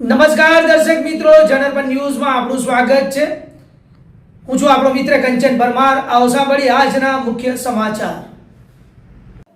નમસ્કાર દર્શક મિત્રો, જનરપન ન્યૂઝમાં આપનું સ્વાગત છે। હું છું આપણો મિત્ર કંચન પરમાર। આવો સાંભળીએ આજના મુખ્ય સમાચાર।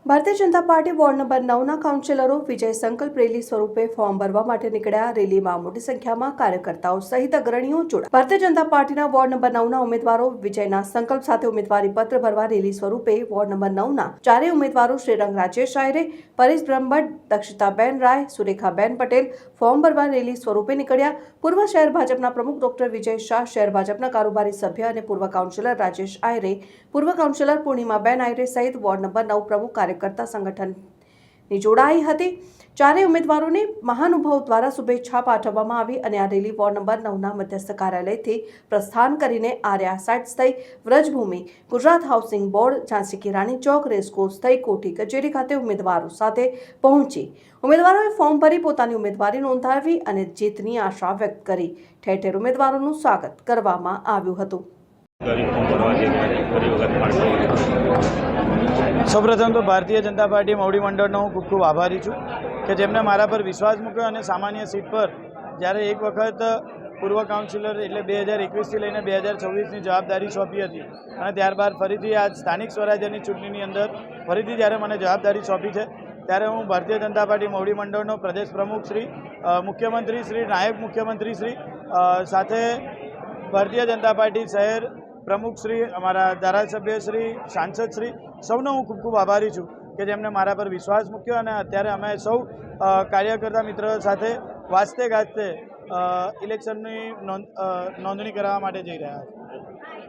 Bharatiya Janata party ward number 9ના કાઉન્સિલરો વિજય સંકલ્પ રેલી સ્વરૂપે ફોર્મ ભરવા માટે નીકળ્યા। રેલીમાં મોટી સંખ્યામાં કાર્યકર્તાઓ સહિત અગ્રણીઓ જોડાયા। ભારતીય જનતા પાર્ટીના વોર્ડ નંબર 9ના ઉમેદવારો વિજયના સંકલ્પ સાથે ઉમેદવારી પત્ર ભરવા રેલી સ્વરૂપે વોર્ડ નંબર 9ના ચારેય ઉમેદવારો શ્રીરંગ રાજેશ આયરે, પરેશ બ્રહ્મભટ્ટ, દક્ષિતાબેન રાય, સુરેખાબેન પટેલ ફોર્મ ભરવા રેલી સ્વરૂપે નીકળ્યા। પૂર્વ શહેર ભાજપના પ્રમુખ ડોક્ટર વિજય શાહ, શહેર ભાજપના કારોબારી સભ્ય અને પૂર્વ કાઉન્સિલર રાજેશ આયરે, પૂર્વ કાઉન્સિલર પૂર્ણિમાબેન આયરે સહિત વોર્ડ નંબર 9 પ્રમુખ કાર્યકર્તા સંગઠનની જોડાઈ હતી। ચારેય ઉમેદવારોને મહાનુભાવો દ્વારા શુભેચ્છા પાઠવવામાં આવી અને આ રેલી વોર્ડ નંબર 9ના મધ્યસ્થ કાર્યાલયથી પ્રસ્થાન કરીને આર્યા સાઇટ્સ થઈ વ્રજભૂમિ, ગુજરાત હાઉસિંગ બોર્ડ, ઝાંસી કી રાણી ચોક, રેસકોર્સ થઈ કોઠી કચેરી ખાતે ઉમેદવારો સાથે પહોંચી ઉમેદવારોએ ફોર્મ ભરી પોતાની ઉમેદવારી નોંધાવી અને જીતની આશા વ્યક્ત કરી। ઠેર ઠેર ઉમેદવારોનું સ્વાગત કરવામાં આવ્યું હતું। સૌપ્રથમ તો ભારતીય જનતા પાર્ટી મવડી મંડળનો હું ખૂબ ખૂબ આભારી છું કે જેમણે મારા પર વિશ્વાસ મૂક્યો અને સામાન્ય સીટ પર જ્યારે એક વખત પૂર્વ કાઉન્સિલર એટલે 2021થી લઈને 2024ની જવાબદારી સોંપી હતી અને ત્યારબાદ ફરીથી આ સ્થાનિક સ્વરાજ્યની ચૂંટણીની અંદર ફરીથી જ્યારે મને જવાબદારી સોંપી છે ત્યારે હું ભારતીય જનતા પાર્ટી મવડી મંડળનો પ્રદેશ પ્રમુખ શ્રી, મુખ્યમંત્રી શ્રી, નાયબ મુખ્યમંત્રી શ્રી સાથે ભારતીય જનતા પાર્ટી શહેર પ્રમુખ શ્રી, અમારા ધારાસભ્ય શ્રી, સાંસદ શ્રી સૌનો હું ખૂબ ખૂબ આભારી છું કે જેમણે મારા પર વિશ્વાસ મૂક્યો અને અત્યારે અમે સૌ કાર્યકર્તા મિત્ર સાથે વાજતે ગાજતે ઇલેક્શનની નોંધણી કરવા માટે જઈ રહ્યા છીએ।